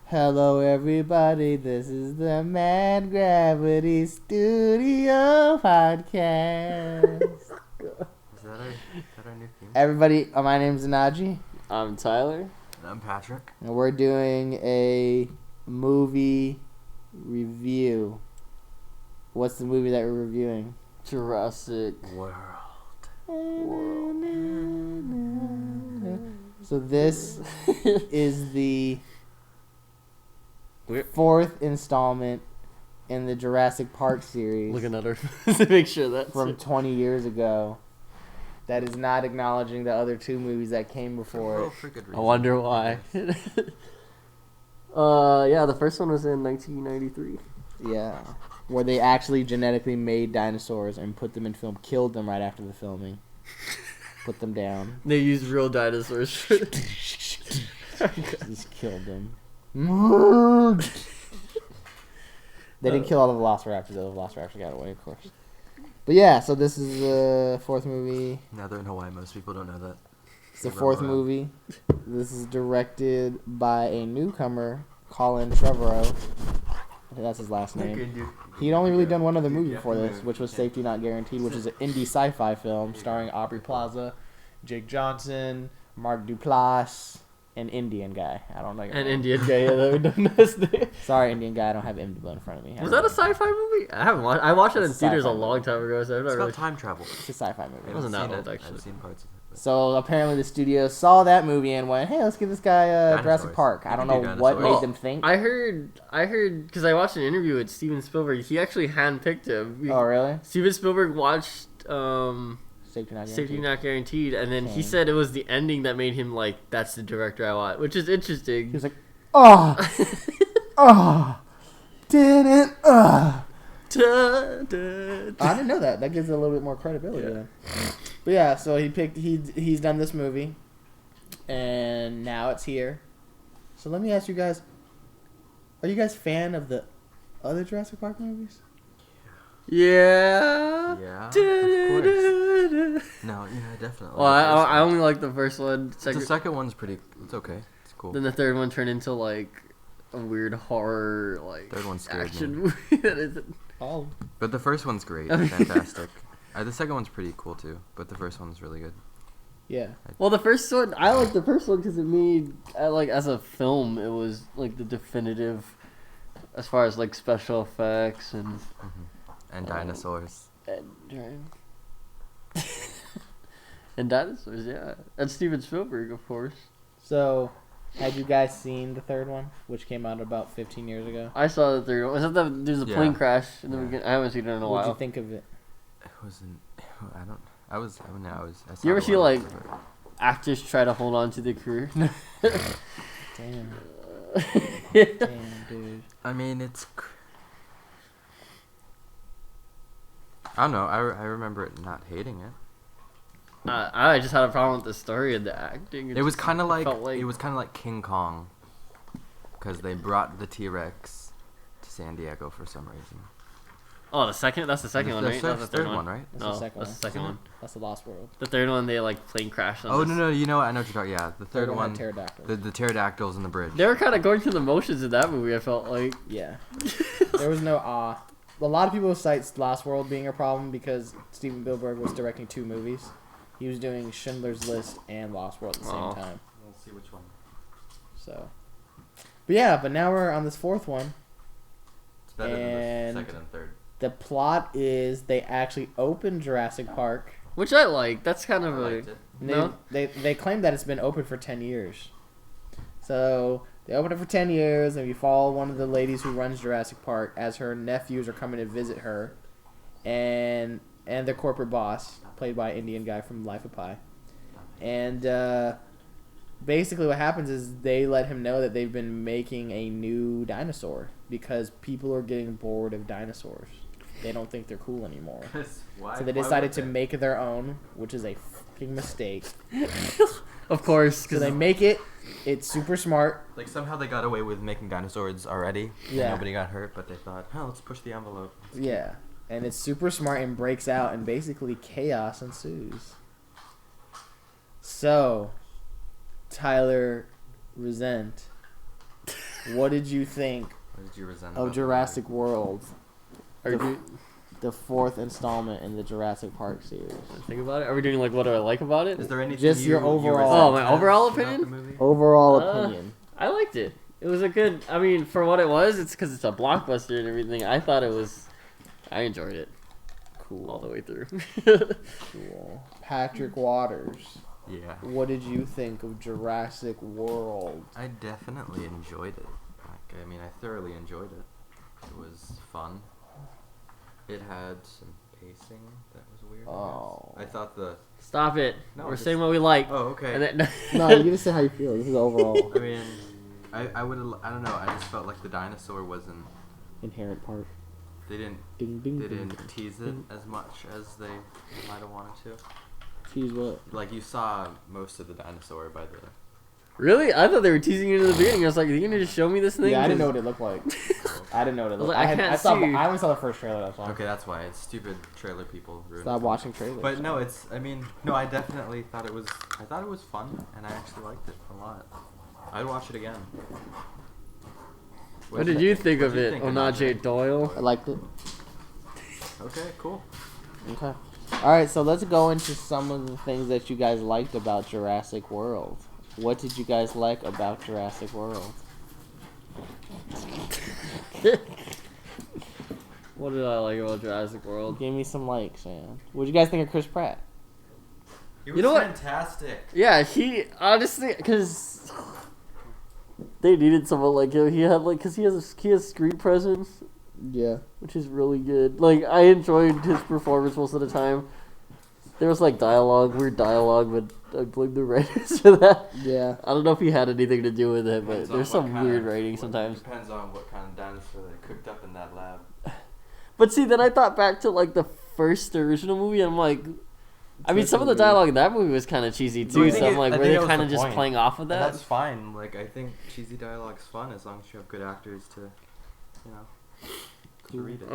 Hello, everybody. This is the Mad Gravity Studio Podcast. Is that our new theme? Everybody, my name's Onaje, I'm Tyler. And I'm Patrick. and we're doing a movie review. What's the movie that we're reviewing? Jurassic World. So this is the fourth installment in the Jurassic Park series. Looking at her to make sure that's from 20 years ago. That is not acknowledging the other two movies that came before it. For good reason. I wonder why. Yeah, the first one was in 1993. Yeah. Where they actually genetically made dinosaurs and put them in film, killed them right after the filming. Put them down. They used real dinosaurs. Just killed them. They didn't kill all the velociraptors, though. The velociraptors got away, of course. But yeah, so this is the fourth movie. Now they're in Hawaii. Most people don't know that. It's the fourth movie. This is directed by a newcomer, Colin Trevorrow. That's his last name. He'd only really done one other movie before this, which was Safety Not Guaranteed, which is an indie sci-fi film starring Aubrey Plaza, Jake Johnson, Mark Duplass, an Indian guy. I don't know. An Indian guy, yeah, that we don't know his name. Sorry, Indian guy. I don't have IMDb in front of me. Was that a sci-fi movie? I haven't watched. I watched it in It's a theaters a sci-fi long movie. time ago, so I'm not It's really. about time travel. It's a sci-fi movie. It wasn't that old, actually. I've seen parts of it. But So apparently the studio saw that movie and went, "Hey, let's give this guy Jurassic Dinosaurs. Park." I You don't can know do what dinosaurs. made them think. I heard, because I watched an interview with Steven Spielberg. He actually handpicked him. Oh, really? Steven Spielberg watched Safety Not Guaranteed. Safety Not Guaranteed, and then he Okay. said it was the ending that made him like, that's the director I want, which is interesting. He was like, "Oh, oh, didn't, Da, da, da. I didn't know that. That gives it a little bit more credibility. Yeah. Then. But yeah, so he's done this movie, and now it's here. So let me ask you guys: are you guys fan of the other Jurassic Park movies? Yeah. Yeah, Da, of course. da, da. No, yeah, definitely. Well, The first I one. only like the first one. The second one's pretty. It's okay. It's cool. Then the third one turned into like a weird horror, like Third one scared action me. movie. That isn't. Oh, But the first one's great. Fantastic. The second one's pretty cool too. But the first one's really good. yeah. Well, the first one, I like the first one because it made, like, as a film, it was like the definitive, as far as like special effects and And dinosaurs. and dinosaurs, yeah, and Steven Spielberg, of course. So, had you guys seen the third one, which came out about 15 years ago? I saw the third one. Was that there's a plane Yeah. crash in the Yeah. beginning? I haven't seen it in a What did while. you think of it? It wasn't. I don't. I was. I mean, I was. I saw You ever the see, one like- after, but- Actors try to hold on to their career. Damn, damn, dude. I mean, it's. I don't know. I remember it not hating it. I just had a problem with the story and the acting. It was kind of like, felt like- it was kind of like King Kong, because they brought the T-Rex to San Diego for some reason. Oh, that's the second one, right? That's Not the third one, right? That's No, the second that's one. the second one. That's the Lost World. The third one, they like plane crashed on. Oh this. no, you know what? I know what you're talking. Yeah, the third one. had pterodactyls. The pterodactyls in the bridge. They were kind of going through the motions in that movie. I felt like. Yeah. There was no awe. A lot of people cite Lost World being a problem because Steven Spielberg was directing two movies. He was doing Schindler's List and Lost World at the Oh. same time. We'll see which one. So, but yeah, but now we're on this fourth one. It's better And- than the second and third. The plot is they actually opened Jurassic Park. Which I like. That's kind of I a. liked it. And No? they claim that it's been open for 10 years. So they opened it for 10 years, and we follow one of the ladies who runs Jurassic Park as her nephews are coming to visit her, and their corporate boss, played by an Indian guy from Life of Pi. And basically what happens is they let him know that they've been making a new dinosaur because people are getting bored of dinosaurs. They don't think they're cool anymore. So they decided to make their own, which is a fucking mistake. Of course, So because they make it. It's super smart. Like somehow they got away with making dinosaurs already. Yeah. And nobody got hurt, but they thought, oh, let's push the envelope. Yeah. And it's super smart and breaks out, and basically chaos ensues. So, Tyler Rezente, What did you think What did you resent of about Jurassic World? Are you The fourth installment in the Jurassic Park series. think about it? Are we doing like what do I like about it? Is there anything Just your you overall- resent Oh, my overall about the opinion? movie? Overall opinion. I liked it. It was a good. I mean, for what it was, it's because it's a blockbuster and everything. I thought it was. I enjoyed it all the Cool. way through. Cool. Patrick Waters. Yeah. What did you think of Jurassic World? I definitely enjoyed it. Like, I mean, I thoroughly enjoyed it. It was fun. It had some pacing that was weird. Oh. I thought the. Stop it. No, We're just- saying what we like. Oh, okay. And then, No, you just say how you feel. This is overall. I mean, I would. I don't know. I just felt like the dinosaur wasn't. Inherent part. They didn't. Ding ding They ding. didn't tease it as much as they might have wanted to. Tease what? Like you saw most of the dinosaur by the. really? I thought they were teasing it in the beginning. I was like, are you going to just show me this thing? Yeah, I didn't know what it looked like. I didn't know what it I was looked like, like. I can't saw. see. I only saw the first trailer. That's why. Okay, that's why it's stupid trailer people. ruined Stop it. watching trailers. But no, it's. I mean, no. I definitely thought it was. I thought it was fun, and I actually liked it a lot. I'd watch it again. What did you think of it, Onaje Onaje? Doyle? I liked it. Okay, cool. Okay. All right, so let's go into some of the things that you guys liked about Jurassic World. What did you guys like about Jurassic World? What did I like about Jurassic World? Give me some likes, man. What did you guys think of Chris Pratt? He was know what? fantastic. Yeah, he honestly, because they needed someone like him. He had like, cause he has screen presence, Yeah. which is really good. Like I enjoyed his performance most of the time. There was like weird dialogue, but I blame the writers for that. Yeah. I don't know if he had anything to do with it, but Depends on there's what some kind weird of- writing what- sometimes. Depends on what kind of dinosaur they cooked up in that lab. But see, then I thought back to like the first original movie, and I'm like, I mean, some of the Definitely. dialogue in that movie was kind of cheesy No, I too. think So I'm it- like, I were think they that was kind the of just point. playing off of And that? that's fine. Like I think cheesy dialogue's fun as long as you have good actors to, you know, to read it.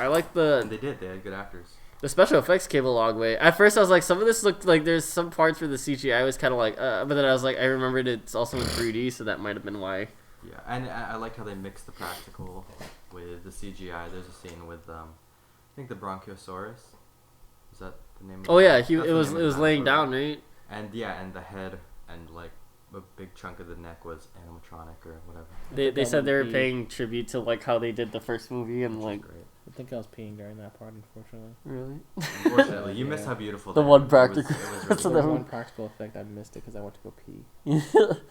I like And they did. They had good actors. the special effects came a long way. At first, I was like, some of this looked like there's some parts where the CGI was kind of like, but then I was like, I remembered it's also in 3D, so that might have been why. Yeah, and I like how they mixed the practical with the CGI. There's a scene with I think the Bronchiosaurus. Is that the name? Oh yeah, That's the it was name of the laying dinosaur, down, right? And yeah, and the head and like a big chunk of the neck was animatronic or whatever. They said they were be- paying tribute to like how they did the first movie and like Great. I think I was peeing during that part, unfortunately. really. Unfortunately, you missed Yeah. how beautiful The that one is. practical- It was that's There what really was that one practical effect I missed it because I went to go pee.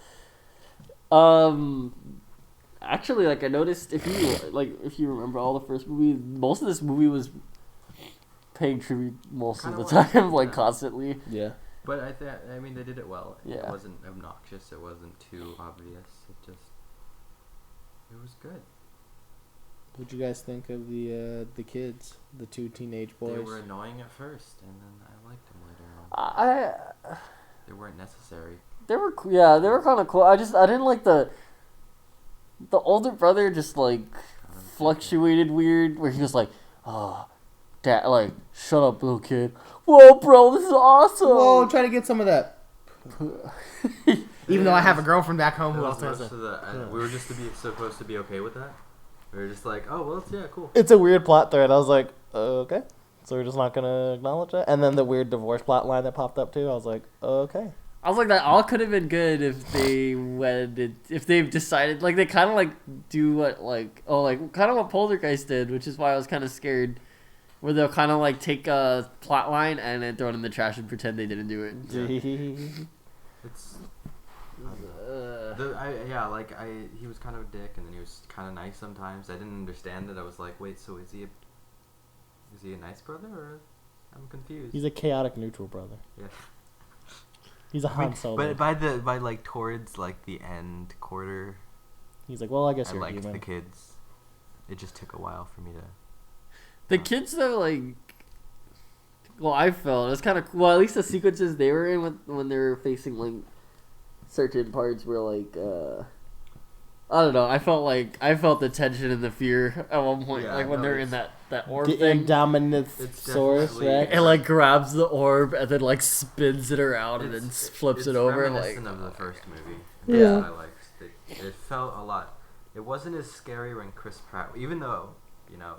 Actually, like I noticed if you remember all the first movie, most of this movie was paying tribute most of Kinda the was, time, like yeah. constantly. Yeah. But I mean, they did it well. It Yeah. wasn't obnoxious. It wasn't too obvious. It was good. What'd you guys think of the kids, the two teenage boys? They were annoying at first, and then I liked them later on. They weren't necessary. They were kind of cool. I didn't like the older brother just like fluctuated weird, where he was like, oh, dad, like shut up, little kid. Whoa, bro, this is awesome. Whoa, I'm trying to get some of that. Even though I have a Yeah. girlfriend back home It who was also has most a... of the, we were just supposed to be okay with that. We were just like, oh well, yeah, cool. It's a weird plot thread. I was like, okay. So we're just not going to acknowledge that? And then the weird divorce plot line that popped up too. I was like, okay. I was like, that all could have been good if they've decided, like, they kind of, like, do what, like, kind of what Poltergeist did, which is why I was kind of scared, where they'll kind of, like, take a plot line and then throw it in the trash and pretend they didn't do it. It's Uh, he was kind of a dick, and then he was kind of nice sometimes. I didn't understand it. I was like, wait, so is he a nice brother, or I'm confused. He's a chaotic neutral brother. Yeah. He's a Han Solo. But by like towards like the end quarter, He's like, well, I guess I you're liked human. the kids. It just took a while for me to. the kids, though, like, well, I felt, it was kind of, well, at least the sequences they were in when they were facing, like, certain parts were, like, I don't know, I felt the tension and the fear at one point, Yeah, like, when no, they're in it's- that orb The thing. Indominus definitely- Rex. It like grabs the orb and then like spins it around and then flips it's it over. Like reminiscent of the first movie. Yeah. That's what I liked. It felt a lot. It wasn't as scary when Chris Pratt, even though, you know,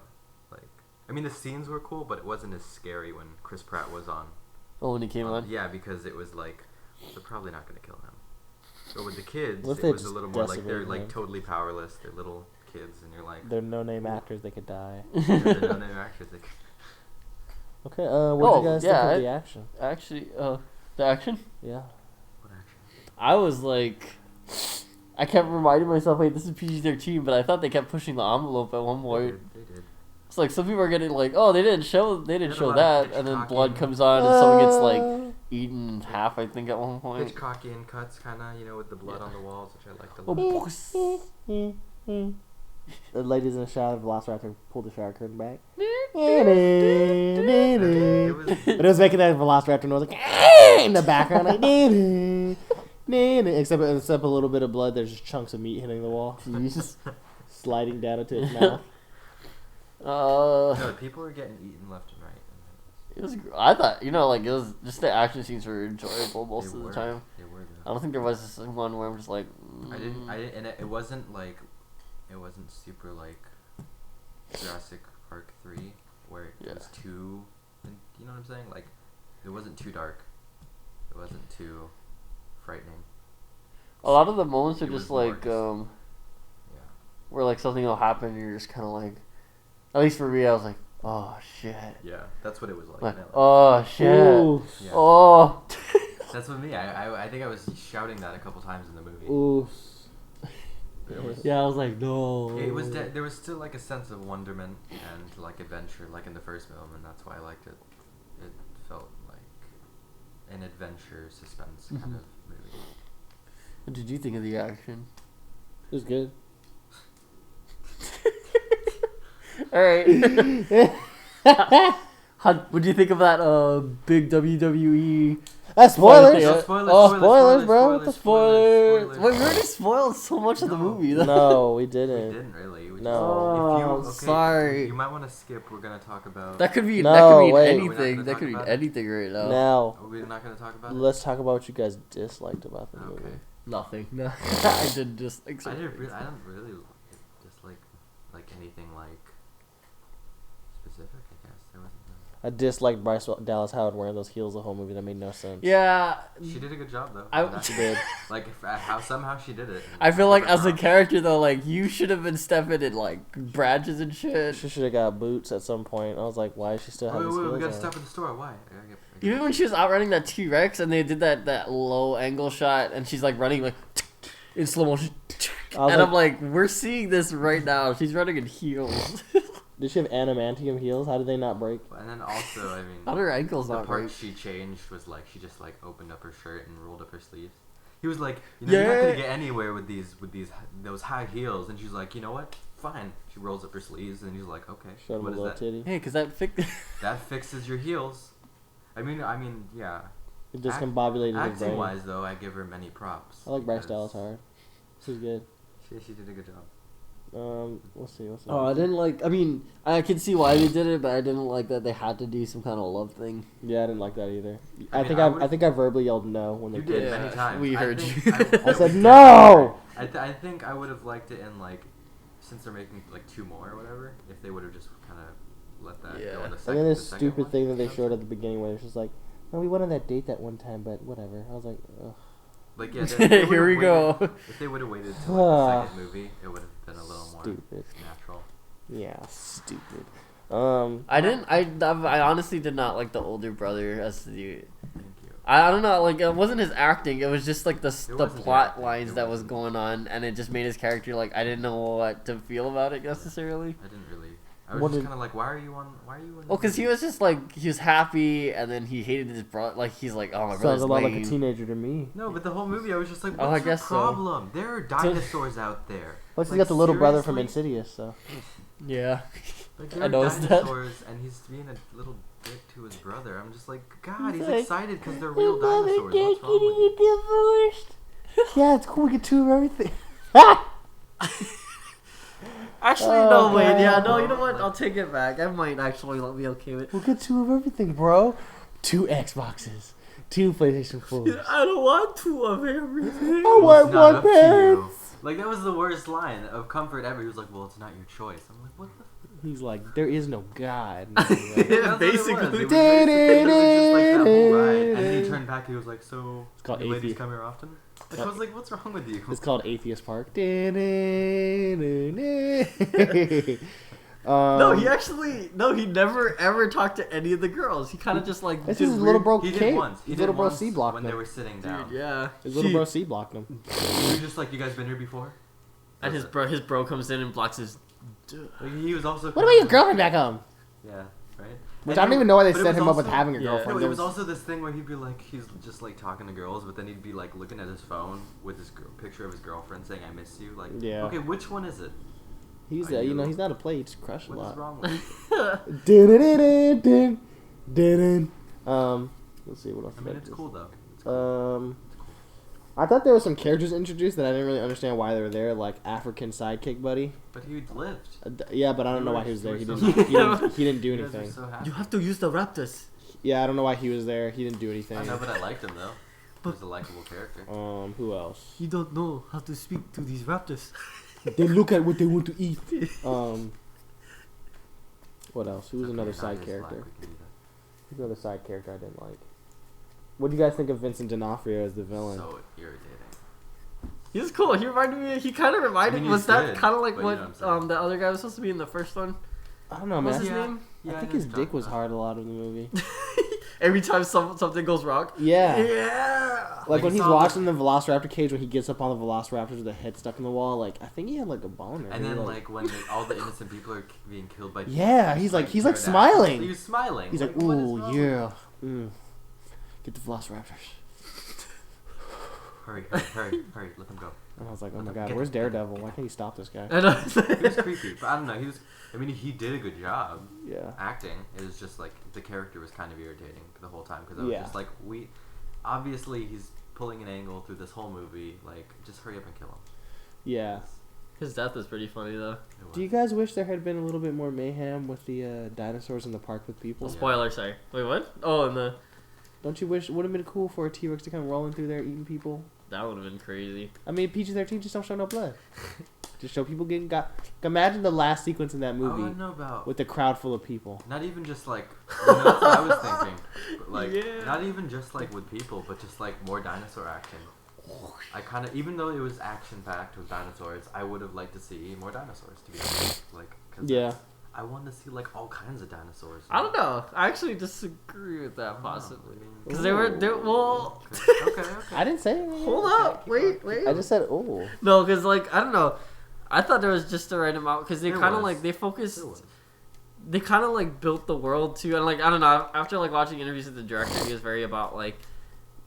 like, I mean, the scenes were cool, but it wasn't as scary when Chris Pratt was on. Oh, when he came on? Yeah, because it was like, they're probably not going to kill him. But with the kids, What if it they was a just little more like they're decimate like him? totally powerless. They're little kids, and you're like, They're no-name actors. They could die. they're no-name actors. They could- Okay. What did you guys think of the action? Actually, the action? Yeah. What action? I was like, I kept reminding myself, wait, this is PG-13, but I thought they kept pushing the envelope at one point. They did. It's like some people are getting like, oh, they didn't show had a show lot of that, and then Hitchcocking. blood comes on, and someone gets like eaten in half, I think, at one point. Hitchcockian cuts, kind of, you know, with the blood on the walls, which I liked a Oh, lot. The ladies in the shower, the Velociraptor pulled the shower curtain back. It was, But it was making that Velociraptor noise like in the background, like except a little bit of blood. There's just chunks of meat hitting the wall, Jesus. sliding down into its mouth. no, people were getting eaten left and right. It was. I thought, you know, like it was just the action scenes were enjoyable most of the time. They were. I don't think there was this one where I'm just like. I didn't, and it wasn't like, it wasn't super like Jurassic Park 3, where it was too, you know what I'm saying? Like, it wasn't too dark. It wasn't too frightening. A lot of the moments are It just was more like, just- where like something will happen and you're just kind of like, at least for me, I was like, oh shit. Yeah, that's what it was like. Like, and I oh shit. Ooh. yeah. Oh. That's what me. I think I was shouting that a couple times in the movie. Ooh. It was, Yeah, I was like, no. It was there was still like a sense of wonderment and like adventure, like in the first film, and that's why I liked it. It felt like an adventure suspense kind of movie. What did you think of the action? It was good. All right. What do you think of that big WWE? Spoilers! Yeah. Spoilers, bro. What the Spoilers. Wait, we already spoiled so much of the movie. Though. No, we We didn't. didn't really. We No. just, Sorry. You might want to skip. We're gonna talk about. That could be. No, that could mean wait. Are we not anything. gonna That talk could mean about it? anything right now. Now, Are we not gonna talk about it? let's talk about what you guys disliked about the movie. Okay. Nothing. No, I didn't just. I don't really dislike like anything like specific. I guess there wasn't. I disliked Bryce Dallas Howard wearing those heels the whole movie. That made no sense. Yeah. She did a good job though. She did. Like how somehow she did it. I feel like as a character. character though, like you should have been stepping in like branches and shit. She should have got boots at some point. I was like, why is she still have Wait, these heels we gotta on? stop at the store. Why? I get Even when she was outrunning that T-Rex and they did that low angle shot and she's like running like in slow motion. And I'm like, we're seeing this right now. She's running in heels. Did she have adamantium heels? How did they not break? And then also, I mean, How her ankles the not part right? she changed was like she just like opened up her shirt and rolled up her sleeves. He was like, you know, you're not gonna get anywhere with those high heels. And she's like, you know what? Fine. She rolls up her sleeves and he's like, okay, Showed him what a is little that? titty. Hey, cause that That fixes your heels. I mean, yeah. It discombobulated his Acting brain. wise, though, I give her many props. I like Bryce because Dallas Howard. She's good. She did a good job. We'll see. What's Oh, I didn't like. I mean, I can see why they did it, but I didn't like that they had to do some kind of love thing. Yeah, I didn't like that either. I I mean, think I verbally yelled no when they You did did it. many times. we I heard think you. I said no. I think I would have liked it in like, since they're making like 2 more or whatever. If they would have just kind of let that go in the And second. then this the second stupid one, thing that they you know? showed at the beginning where it's just like, no, we went on that date that one time, but whatever. I was like, ugh. Like yeah, they Here we go. If they would have waited till like, the second movie, it would have been a little more Stupid. natural. Yeah, stupid. I didn't. I honestly did not like the older brother as the. Thank you. I don't know. Like it wasn't his acting. It was just like the wasn't his plot acting, lines it that was wasn't. going on, and it just made his character like I didn't know what to feel about it necessarily. I didn't really. I was What just did- kind of like, why are you on? Well, because he was just like he was happy, and then he hated his brother. Like he's like, oh my Sounds brother's a lot lame. like a teenager to me. No, but the whole movie, I was just like, Oh, what's I your guess so. problem? There are dinosaurs out there. Plus, Like, he's got the little brother from seriously? Insidious, so. Yeah. Like, I there are noticed that. dinosaurs, and he's being a little dick to his brother. I'm just like, God, he's like, excited because they're real dinosaurs. What's wrong with you? divorced. Yeah, it's cool. We get 2 of everything. Actually, Oh, no, wait. God. Yeah, no. You know what? I'll take it back. I might actually be okay with. We'll get 2 of everything, bro. 2 Xboxes, 2 PlayStation 4s. I don't want 2 of everything. I want It's not 1 up to you. pants. Like, that was the worst line of comfort ever. He was like, well, it's not your choice. I'm like, what the He's like, there is no God. Yeah, That's basically. what it was. It was just like that whole ride. And then he turned back and he was like, so, It's called you ladies atheist. come here often? Like, I was like, what's wrong with you? It's called Atheist Park. No, he never ever talked to any of the girls. He kind of just like. This did is his little weird- bro. He His did once. He little did bro once C blocked when him. they were sitting down. Dude, yeah. His little bro C blocked him. He was just like, you guys been here before? And his bro comes in and blocks his. Like, he was also. What about your girlfriend back home? Yeah, right? Which And I don't even know why they but it set was him up with also- having a Yeah. girlfriend. No, There it was also this thing where he'd be like, he's just like talking to girls, but then he'd be like looking at his phone with his picture of his girlfriend saying, I miss you. Like, Yeah. okay, which one is it? He's Are you know you- he's not a play. He just crush a What is lot. wrong with you? Let's see what else. I mean, it's cool though. I thought there were some characters introduced that I didn't really understand why they were there, like African sidekick buddy. But he lived. Yeah, but I don't know why he was You there. were He so didn't. happy. He didn't do You guys were anything. so happy. You have to use the raptors. Yeah, I don't know why he was there. He didn't do anything. I know, but I liked him though. He was a likable character. Who else? You don't know how to speak to these raptors. They look at what they want to eat. What else? Who was It's another okay, side not his character? life, we can do that. Who's another side character I didn't like? What do you guys think of Vincent D'Onofrio as the villain? So irritating. He was cool. He reminded me. He kind of reminded. I mean, was he's that good, kind of like but you know what what I'm saying. the other guy was supposed to be in the first one? I don't know, What man. was his Yeah. name? I think know his who you're dick talking was about. hard a lot of the movie. Every time something goes wrong. Yeah. Yeah. Like when you he's saw watching the Velociraptor cage, when he gets up on the Velociraptors with the head stuck in the wall, like I think he had like a boner. And He, then like when all the innocent people are being killed by. Yeah, he's like pterodactyls. smiling. He was smiling. He's like, what is ooh wrong yeah, get the Velociraptors. Hurry, let them go. And I was like, oh Let my them god, get where's the- Daredevil? Why can't he stop this guy? I know. He was creepy, but I don't know. He did a good job Yeah. acting. It was just like the character was kind of irritating the whole time because I was Yeah. just like, obviously he's pulling an angle through this whole movie. Like, just hurry up and kill him. Yeah. His death is pretty funny though. It was. Do you guys wish there had been a little bit more mayhem with the dinosaurs in the park with people? Well, spoiler, sorry. Wait, what? Oh, and the Don't you wish it would have been cool for a T-Rex to come rolling through there eating people? that would have been crazy. I mean, PG-13 just don't show no blood. Just show people getting got. Imagine the last sequence in that I movie don't know about. with the crowd full of people. Not even just like, that's what I was thinking. But, like, Yeah. not even just like with people, but just like more dinosaur action. I kind of, even though it was action packed with dinosaurs, I would have liked to see more dinosaurs. To be honest, like, 'cause Yeah. I want to see like all kinds of dinosaurs. I don't know. I actually disagree with that possibly. I mean, Because they well. okay. I didn't say anything. Hold up. Wait. I just said, oh. No, because like I don't know. I thought there was just the right amount because they There kind of was. like they focused. There was. They kind of like built the world too, and like I don't know. After like watching interviews with the director, he was very about like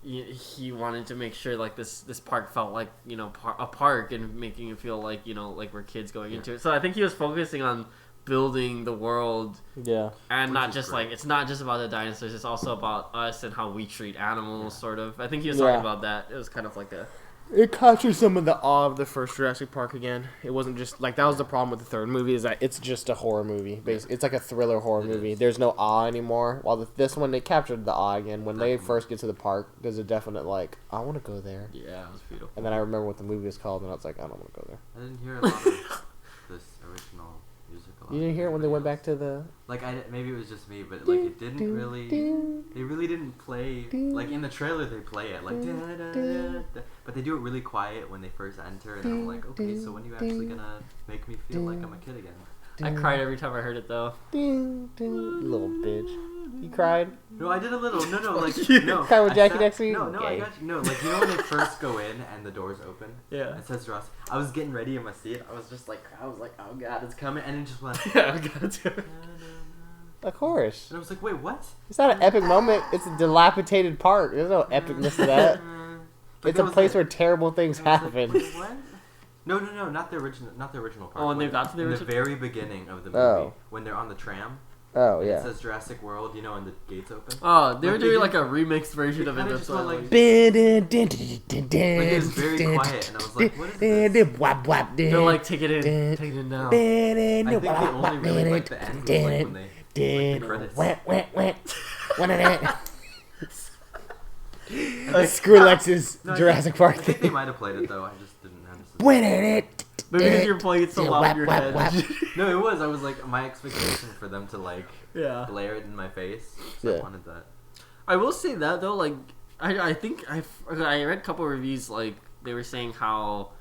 he wanted to make sure like this park felt like a park and making it feel like like we're kids going into it. So I think he was focusing on building the world Yeah. and Which not is just great. like it's not just about the dinosaurs. It's also about us and how we treat animals. Yeah. Sort of. I think he was Yeah. talking about that. It was kind of like a. It captures some of the awe of the first Jurassic Park again. It wasn't just like that was the problem with the third movie is that it's just a horror movie. It's like a thriller horror It movie. is. There's no awe anymore. While this one they captured the awe again. When they Definitely. first get to the park, there's a definite like I want to go there. Yeah, it was beautiful. And then I remember what the movie was called, and I was like I don't want to go there. I didn't hear a lot of this original musical. You didn't hear it when they went back to the. Like maybe it was just me, but like it didn't really. They really didn't play like in the trailer. They play it like, da, da, da, da, but they do it really quiet when they first enter, and I'm like, okay, so when are you actually gonna make me feel like I'm a kid again? I cried every time I heard it though. Little bitch. You cried. No, I did a little. No, like no. Cry with I Jackie sat- next to you? No, I Gay. got you. No, like when they first go in and the doors open. Yeah. It says Ross. I was getting ready in my seat. I was just like, oh god, it's coming, and it just went. Yeah, I got it. Of course. And I was like, wait, what? It's not an epic moment. It's a dilapidated park. There's no epicness to that. But It's that a was place it. where terrible things And I was like, happen. wait, what? No, not the original part. Oh, when they got to the in original- the very beginning of the movie, Oh. when they're on the tram, Oh and it yeah. says Jurassic World, and the gates open. Oh, they were Like, doing they like did- a remixed version of it. kinda That's just why, went like, Like it was very quiet, and I was like, what is this? they're like, take it in, take it in now. I think they only really liked the end, was, like when they like, the credits. Skrillex's No, I Jurassic think, Park I think they thing. might have played it though. I just didn't. I just But because you're playing it so loud in your head. No, it was. I was like, my expectation for them to like Yeah. glare it in my face. Yeah. I wanted that. I will say that though, like I think I read a couple reviews like they were saying how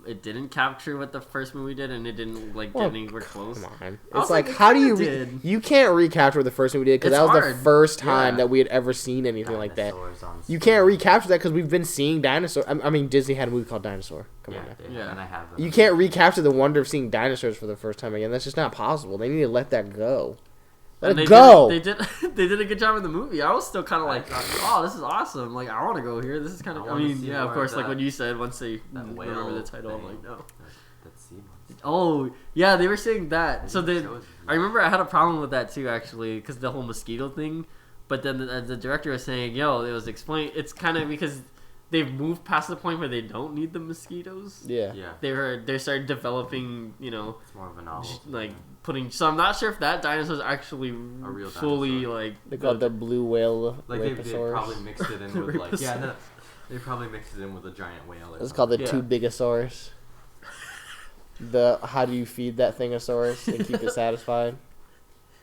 it didn't capture what the first movie did, and it didn't like get anywhere close. Come on. I was It's like, it how do you... did. You can't recapture what the first movie did, because It's that was hard. the first time Yeah. that we had ever seen anything like that. Dinosaurs on You screen. can't recapture that because we've been seeing dinosaurs. I mean, Disney had a movie called Dinosaur. Come on now. Yeah. And I have them. You can't recapture the wonder of seeing dinosaurs for the first time again. That's just not possible. They need to let that go. Let And it go. They did a good job in the movie. I was still kind of like, oh, this is awesome. Like, I want to go here. This is kind of. I I wanna mean, see yeah, more of course. of Like that- when you said once they that remember the whale title, I'm thing. like, no. That sea monster. Oh yeah, they were saying that. So then Shows I remember I had a problem with that too, actually, because the whole mosquito thing. But then the director was saying, "Yo, it was explained. It's kind of because they've moved past the point where they don't need the mosquitoes. Yeah. Yeah. They started developing, you know, It's more of a novel. like putting. So I'm not sure if that dinosaur is actually real fully dinosaur. like. They call it the blue whale Like they raposaurus. probably mixed it in with like yeah Raposaurus. no, they probably mixed it in with a giant whale. Or It's called the Yeah. two bigosaurus. How do you feed that thingosaurus and keep it satisfied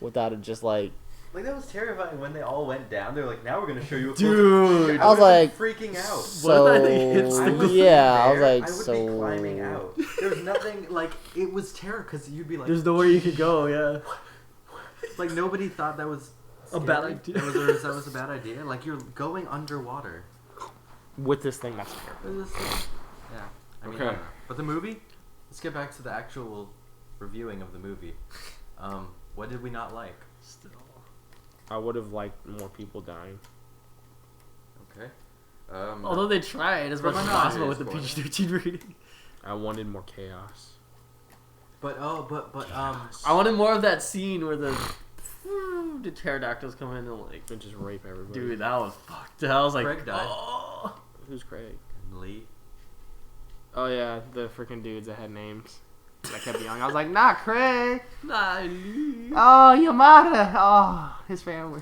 without it just like... Like that was terrifying when they all went down. They're like, now we're gonna show you a Dude. closer-" I was would've been like, freaking out. So What if that thing hits the- I was yeah, I was there, like, I would so be climbing out. There was nothing like it was terror because you'd be like, There's nowhere you could go. Yeah. like nobody thought that was A bad scary. idea. That was a bad idea. Like you're going underwater. with this thing. That's terrible. It was- yeah, I mean, Okay. I don't know. But the movie. Let's get back to the actual reviewing of the movie. What did we not like? Still. I would have liked more people dying. Okay. Although they tried as much as From a possible with the non-spoiler. PG-13 rating. I wanted more chaos. but I wanted more of that scene where the pterodactyls come in and like, And just rape everybody. dude, that was fucked. I was like, Craig died. oh. Who's Craig? Lee. Oh yeah, the freaking dudes that had names. I kept yelling. I was like, not Craig. Nah, Oh, Yamada. Oh, his family.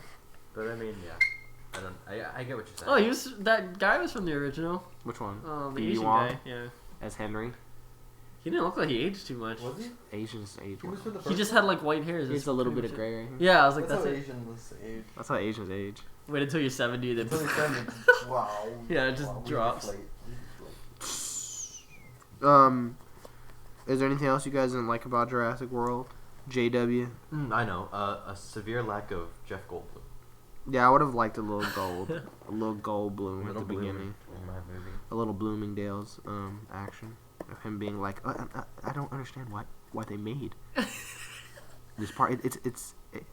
But I mean, yeah. I get what you're saying. Oh, that guy was from the original. Which one? The Phoebe Asian Wong? guy. Yeah. As Henry. He didn't look like he aged too much. Was he? Asians age. He was for the first He just had like white hairs. He's That's a little pretty bit of much it. gray right here. Yeah, I was like, That's that's how it. Asian was age. That's how Asians age. Wait until you're 70, then. Until he's 70. Wow. Yeah, it just drops. Is there anything else you guys didn't like about Jurassic World? JW? I know. A severe lack of Jeff Goldblum. Yeah, I would have liked a little gold. A little gold bloom at the beginning. in my movie. A little Bloomingdale's action. Of him being like, I don't understand what they made. This part,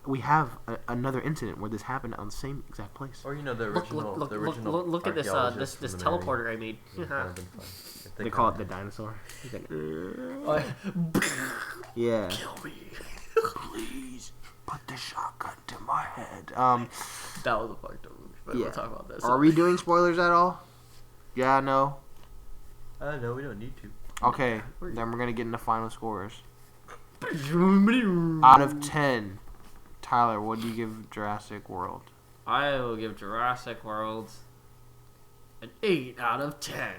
we have another incident where this happened on the same exact place. Or the original. Look at this archaeologist this from the Mary. teleporter I made. Yeah, that'd been fun. If They call it the dinosaur. He's like, yeah. Kill me. Please put the shotgun to my head. That was a fucked up movie, but Yeah. we'll talk about that. Are we doing spoilers at all? Yeah, no. No, we don't need to. Okay, then we're gonna get into final scores. Out Out of 10, Tyler, what do you give Jurassic World? I will give Jurassic World an 8 out of 10.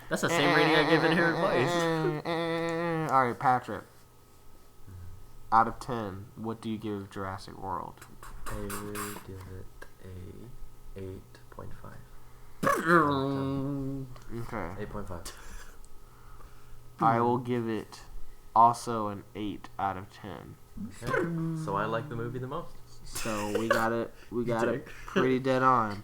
That's the same rating I give Inherent Vice. Alright, Patrick. Out of 10, what do you give Jurassic World? I will give it a 8.5. Okay. 8.5. I will give it also an 8 out of 10. Okay. So I like the movie the most. So we got it pretty dead on.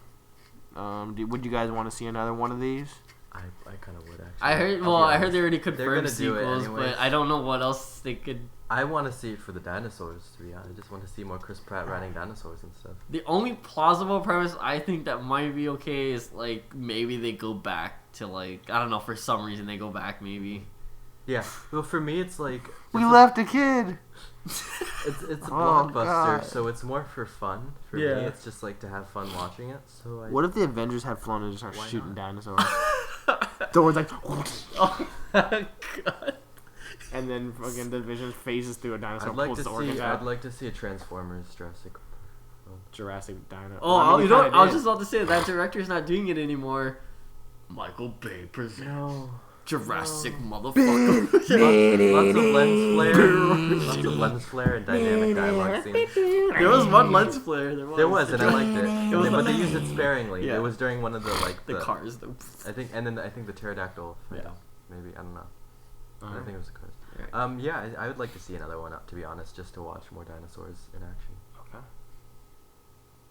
Would you guys want to see another one of these? I kind of would actually. I heard. I'll Well, be I heard honest. they already They're confirmed gonna do it sequels, anyways. but I don't know what else they could. I want to see it for the dinosaurs. To be honest, I just want to see more Chris Pratt riding dinosaurs and stuff. The only plausible premise I think that might be okay is like maybe they go back to like I don't know, for some reason they go back maybe. Yeah. Well, for me, it's like We left a kid. it's a Oh, blockbuster, God. so it's more for fun. For Yeah. me, it's just like to have fun watching it. So I. What if the Avengers had flown and just started Why shooting not? dinosaurs? Thor's like, Oh my god. and then fucking the Vision phases through a dinosaur, I'd like pulls to the organs see. out. I'd like to see a Transformers Jurassic. Jurassic Dino. Oh, Well, I mean, you know, kinda I was did. just about to say that director's not doing it anymore. Michael Bay presents No. Jurassic motherfucker. Lots of lens flare and dynamic dialogue scenes. There was one lens flare. There was, and I liked it. But they used it sparingly. Yeah. It was during one of the the cars. The I think the pterodactyl. Fight, Yeah. Maybe I don't know. Uh-huh. I think it was the cars. Right. Yeah, I would like to see another one. To be honest, just to watch more dinosaurs in action. Okay.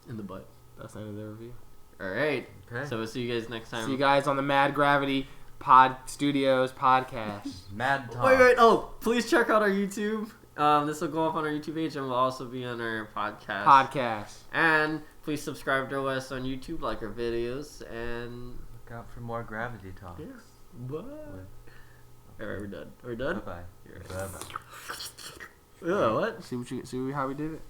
in the butt. That's the end of the review. All right. Okay. So we'll see you guys next time. See you guys on the Mad Gravity Pod Studios podcast. Mad Talk. Wait. Oh, please check out our YouTube. This will go up on our YouTube page and will also be on our podcast. And please subscribe to us on YouTube, like our videos, and Look out for more gravity talk. yes. Bye. All right, we're done. We're done. Bye bye. Bye bye. Oh, what? See how we did it?